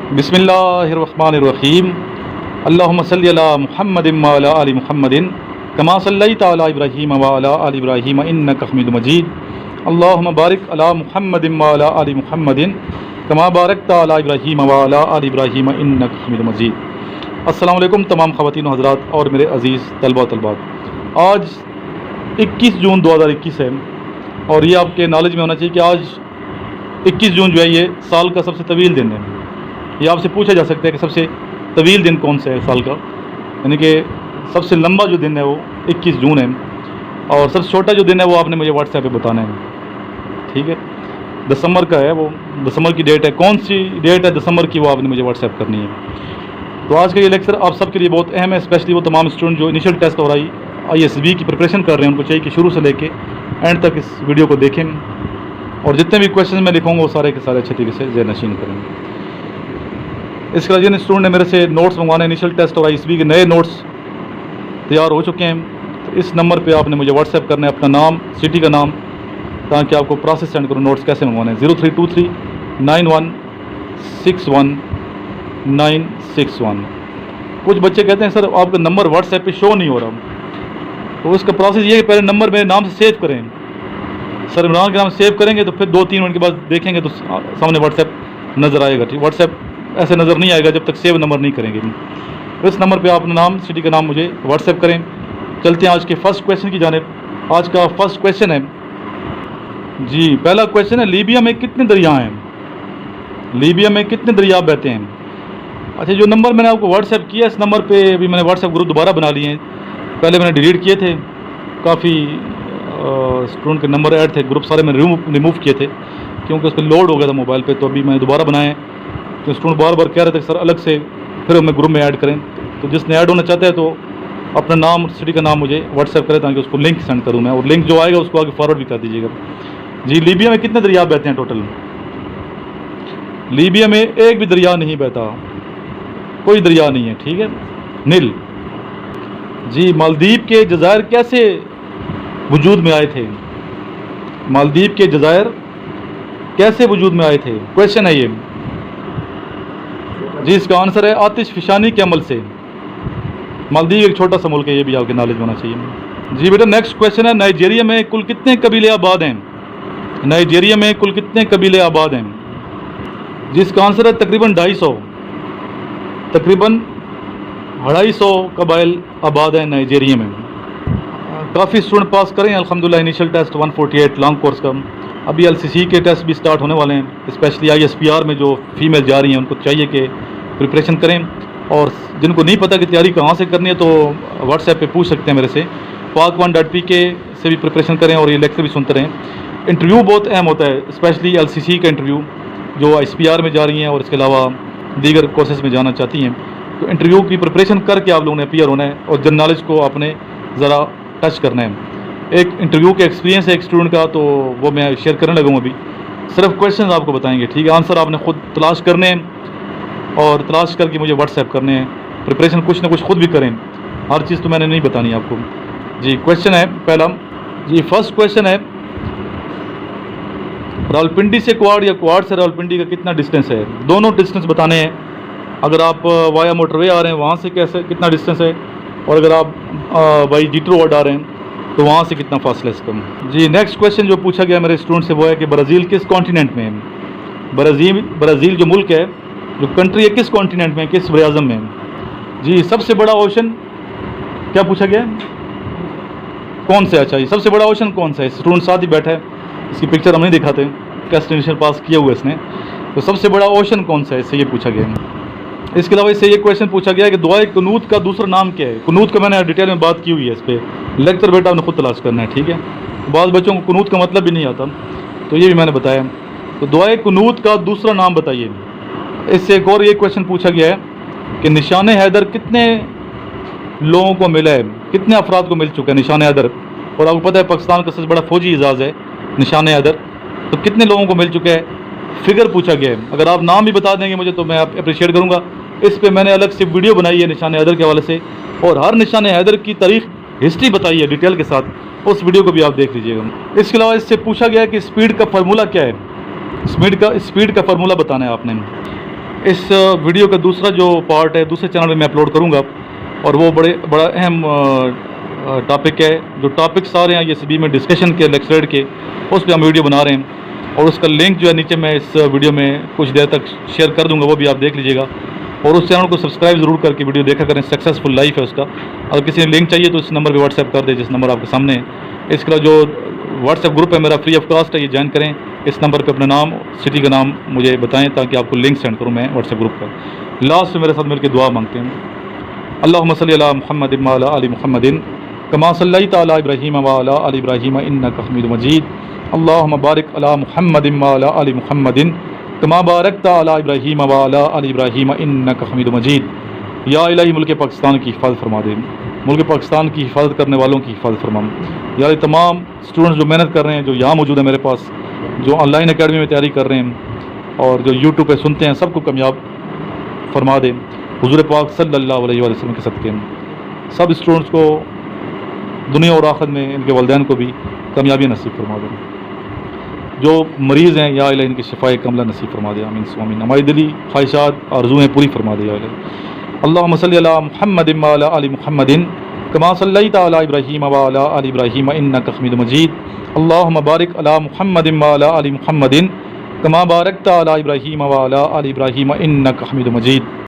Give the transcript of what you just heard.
بسم اللہ الرحمن الرحیم اللہم صلی علی محمد وعلی آل محمد کما صلیت علی ابراہیم وعلی آل ابراہیم انک حمید مجید اللہم بارک علی محمد وعلی آل محمد کما بارکت علی ابراہیم وعلی آل ابراہیم انک حمید مجید۔ السلام علیکم تمام خواتین و حضرات اور میرے عزیز طلبہ و طالبات۔ آج 21 جون 2021 ہے اور یہ آپ کے نالج میں ہونا چاہیے کہ آج 21 جون جو ہے یہ سال کا سب سے طویل دن ہے۔ یہ آپ سے پوچھا جا سکتا ہے کہ سب سے طویل دن کون سا ہے سال کا، یعنی کہ سب سے لمبا جو دن ہے وہ 21 جون ہے اور سب سے چھوٹا جو دن ہے وہ آپ نے مجھے واٹس ایپ پہ بتانا ہے، ٹھیک ہے؟ دسمبر کا ہے، وہ دسمبر کی ڈیٹ ہے، کون سی ڈیٹ ہے دسمبر کی وہ آپ نے مجھے واٹس ایپ کرنی ہے۔ تو آج کا یہ لیکچر آپ سب کے لیے بہت اہم ہے، اسپیشلی وہ تمام اسٹوڈنٹ جو انیشیل ٹیسٹ اور ISB کی پریپریشن کر رہے ہیں، ان کو چاہیے کہ شروع سے لے کے اینڈ تک اس ویڈیو کو دیکھیں اور جتنے بھی کویشچن میں لکھوں گا وہ سارے کے سارے اچھے طریقے سے ذہن نشین کریں۔ اس کے علاوہ جن اسٹوڈنٹ نے میرے سے نوٹس منگوانے انیشیل ٹیسٹ اور ISB کے نئے نوٹس تیار ہو چکے ہیں، تو اس نمبر پہ آپ نے مجھے واٹس ایپ کرنا ہے اپنا نام، سٹی کا نام، تاکہ آپ کو پروسیس سینڈ کروں نوٹس کیسے منگوانے ہیں۔ 0323 9161 961۔ کچھ بچے کہتے ہیں سر آپ کا نمبر واٹس ایپ پہ شو نہیں ہو رہا، تو اس کا پروسیس یہ ہے کہ پہلے نمبر میرے نام سے سیو کریں، سر عمران کے نام سیو کریں گے تو پھر 2-3 منٹ کے بعد دیکھیں گے تو سامنے واٹس ایپ نظر آئے گا، ٹھیک؟ واٹس ایپ ایسے نظر نہیں آئے گا جب تک سیو نمبر نہیں کریں گے۔ اس نمبر پہ آپ اپنا نام، سٹی کا نام مجھے واٹس ایپ کریں۔ چلتے ہیں آج کے فرسٹ کویشچن کی جانب۔ آج کا فرسٹ کویشچن ہے جی، پہلا کویشچن ہے لیبیا میں کتنے دریا ہیں؟ لیبیا میں کتنے دریا بہتے ہیں؟ اچھا، جو نمبر میں نے آپ کو واٹس ایپ کیا اس نمبر پہ ابھی میں نے واٹس ایپ گروپ دوبارہ بنا لیے ہیں، پہلے میں نے ڈیلیٹ کیے تھے، کافی اسٹوڈنٹ کے نمبر ایڈ تھے، گروپ سارے میں نے ریموو کیے تھے کیونکہ اس پہ لوڈ ہو گیا تھا موبائل پہ، تو ابھی میں نے دوبارہ بنائے ہیں۔ تو اسٹوڈنٹ بار بار کہہ رہے تھے سر الگ سے پھر ہمیں گروپ میں ایڈ کریں، تو جس نے ایڈ ہونا چاہتا ہے تو اپنا نام اور سٹی کا نام مجھے واٹس ایپ کرے تاکہ اس کو لنک سینڈ کروں میں، اور لنک جو آئے گا اس کو آگے فارورڈ بھی کر دیجیے گا۔ جی، لیبیا میں کتنے دریا بہتے ہیں ٹوٹل؟ لیبیا میں ایک بھی دریا نہیں بہتا، کوئی دریا نہیں ہے، ٹھیک ہے، نیل۔ جی، مالدیپ کے جزائر کیسے وجود میں آئے تھے؟ مالدیپ کے جزائر کیسے وجود میں آئے تھے؟ کویشچن ہے یہ جی، اس کا آنسر ہے آتش فشانی کے عمل سے۔ مالدیپ ایک چھوٹا سا ملک ہے، یہ بھی آپ کے نالج ہونا چاہیے۔ جی بیٹا، نیکسٹ کویشچن ہے نائجیریا میں کل کتنے قبیلے آباد ہیں؟ نائجیریا میں کل کتنے قبیلے آباد ہیں؟ جس کا آنسر ہے تقریباً 250، تقریباً 250 قبائل آباد ہیں نائجیریا میں۔ کافی اسٹوڈنٹ پاس کریں الحمدللہ انیشیل ٹیسٹ 148 لانگ کورس کا۔ ابھی LCC کے ٹیسٹ بھی سٹارٹ ہونے والے ہیں، اسپیشلی ISPR میں جو فیمیل جا رہی ہیں ان کو چاہیے کہ پریپریشن کریں، اور جن کو نہیں پتہ کہ تیاری کہاں سے کرنی ہے تو واٹس ایپ پہ پوچھ سکتے ہیں میرے سے۔ pak1.pk سے بھی پریپریشن کریں اور یہ لیکچر بھی سنتے رہیں۔ انٹرویو بہت اہم ہوتا ہے، اسپیشلی LCC کا انٹرویو جو ISPR میں جا رہی ہیں اور اس کے علاوہ دیگر کورسز میں جانا چاہتی ہیں، تو انٹرویو کی پریپریشن کر کے آپ لوگوں نے اپیئر ہونا ہے اور جن نالج کو آپ نے ذرا ٹچ کرنا ہے۔ ایک انٹرویو کا ایکسپیرینس ہے ایک اسٹوڈنٹ کا، تو وہ میں شیئر کرنے لگوں ابھی۔ صرف کویشچنز آپ کو بتائیں گے، ٹھیک ہے؟ آنسر آپ نے خود تلاش کرنے ہیں اور تلاش کر کے مجھے واٹس ایپ کرنے ہیں۔ پریپریشن کچھ نہ کچھ خود بھی کریں، ہر چیز تو میں نے نہیں بتانی آپ کو۔ جی، کویشچن ہے پہلا، جی فرسٹ کویشچن ہے راولپنڈی سے کوارڈ یا کوارڈ سے راولپنڈی کا کتنا ڈسٹینس ہے؟ دونوں ڈسٹینس بتانے ہیں۔ اگر آپ وایا موٹر وے آ رہے ہیں وہاں سے کیسے کتنا ڈسٹینس ہے، اور اگر آپ بائی جیٹر روڈ آ رہے ہیں تو وہاں سے کتنا فاصلہ ہے اس کا۔ جی، نیکسٹ کویشچن جو پوچھا گیا میرے اسٹوڈنٹ سے وہ ہے کہ برازیل کس کانٹیننٹ میں ہے؟ برازیل جو ملک ہے، جو کنٹری ہے، کس کانٹیننٹ میں، کس بر اعظم میں؟ جی، سب سے بڑا اوشن کیا پوچھا گیا ہے؟ کون سے؟ اچھا، یہ سب سے بڑا اوشن کون سا ہے؟ اسٹوڈنٹ ساتھ ہی بیٹھا ہے، اس کی پکچر ہم نہیں دکھاتے، ٹیسٹ پاس کیا ہوا ہے اس نے، تو سب سے بڑا اوشن کون سا ہے، اس سے یہ پوچھا گیا ہے۔ اس کے علاوہ اس سے یہ کویشچن پوچھا گیا کہ دعائے قنوت کا دوسرا نام کیا ہے؟ قنوت کا میں نے ڈیٹیل میں بات کی ہوئی ہے، اس پہ لیکچر بیٹا آپ نے خود تلاش کرنا ہے، ٹھیک ہے؟ بعض بچوں کو قنوت کا مطلب بھی نہیں آتا، تو یہ بھی میں نے بتایا۔ تو دعائے قنوت کا دوسرا نام بتائیے۔ اس سے ایک اور یہ کویشچن پوچھا گیا ہے کہ نشان حیدر کتنے لوگوں کو ملا ہے، کتنے افراد کو مل چکا ہے نشان حیدر؟ اور آپ کو پتہ ہے پاکستان کا سب سے بڑا فوجی اعزاز ہے نشان حیدر، تو کتنے لوگوں کو مل چکا ہے؟ فگر پوچھا گیا ہے۔ اگر آپ نام بھی بتا دیں گے مجھے تو میں اپریشیٹ کروں گا۔ اس پہ میں نے الگ سے ویڈیو بنائی ہے نشان حیدر کے حوالے سے، اور ہر نشان حیدر کی تاریخ ہسٹری بتائی ہے ڈیٹیل کے ساتھ، اس ویڈیو کو بھی آپ دیکھ لیجیے گا۔ اس کے علاوہ اس سے پوچھا گیا کہ اسپیڈ کا فارمولہ کیا ہے؟ اسپیڈ کا فارمولہ بتانا ہے آپ نے۔ اس ویڈیو کا دوسرا جو پارٹ ہے دوسرے چینل میں اپلوڈ کروں گا، اور وہ بڑا اہم ٹاپک ہے. جو ٹاپکس آ رہے ہیں یہ سبھی میں ڈسکشن کے لیکچر کے، اس پہ ہم ویڈیو بنا رہے ہیں، اور اس کا لنک جو ہے نیچے میں اس ویڈیو میں کچھ دیر تک شیئر کر دوں گا، وہ بھی آپ دیکھ لیجیے گا. اور اس چینل کو سبسکرائب ضرور کر کے ویڈیو دیکھا کریں. سکسیزفل لائف ہے اس کا. اگر کسی نے لنک چاہیے تو اس نمبر پہ واٹس ایپ کر دیں جس نمبر آپ کے سامنے ہے. اس کے علاوہ جو واٹس ایپ گروپ ہے میرا فری آف کاسٹ ہے، یہ جوائن کریں. اس نمبر پہ اپنا نام، سٹی کا نام مجھے بتائیں تاکہ آپ کو لنک سینڈ کروں میں واٹس ایپ گروپ کا. لاسٹ میں میرے ساتھ مل کے دعا مانگتے ہیں. اللہم صلی علی محمد وعلی آل محمد کما صلیت علی ابراہیم وعلی آل ابراہیم انک حمید مجید. اللہم بارک علی محمد وعلی آل محمد کما بارکت علی ابراہیم وعلی آل ابراہیم انک حمید مجید. یا الہی ملک پاکستان کی حفاظت فرما دے، ملک پاکستان کی حفاظت کرنے والوں کی حفاظت فرما. یا الہی تمام اسٹوڈنٹس جو محنت کر رہے ہیں، جو یہاں موجود ہیں میرے پاس، جو آن لائن اکیڈمی میں تیاری کر رہے ہیں اور جو یوٹیوب پہ سنتے ہیں، سب کو کامیاب فرما دے حضور پاک صلی اللہ علیہ وسلم کے صدقے میں. سب اسٹوڈنٹس کو دنیا اور آخرت میں، ان کے والدین کو بھی کامیابی نصیب فرما دے. جو مریض ہیں یا الہی ان کی شفاء کاملہ نصیب فرما دے. آمین ثم آمین. ہماری دلی خواہشات آرزویں پوری فرما دے یا الہی. اللہم صلی علی محمد وعلی آل محمد کما صلیت علی ابراہیم وعلی آل ابراہیم انک حمید مجید. اللہم بارک علی محمد وعلی آل محمد کما بارکت علی ابراہیم وعلی آل ابراہیم انک حمید مجید.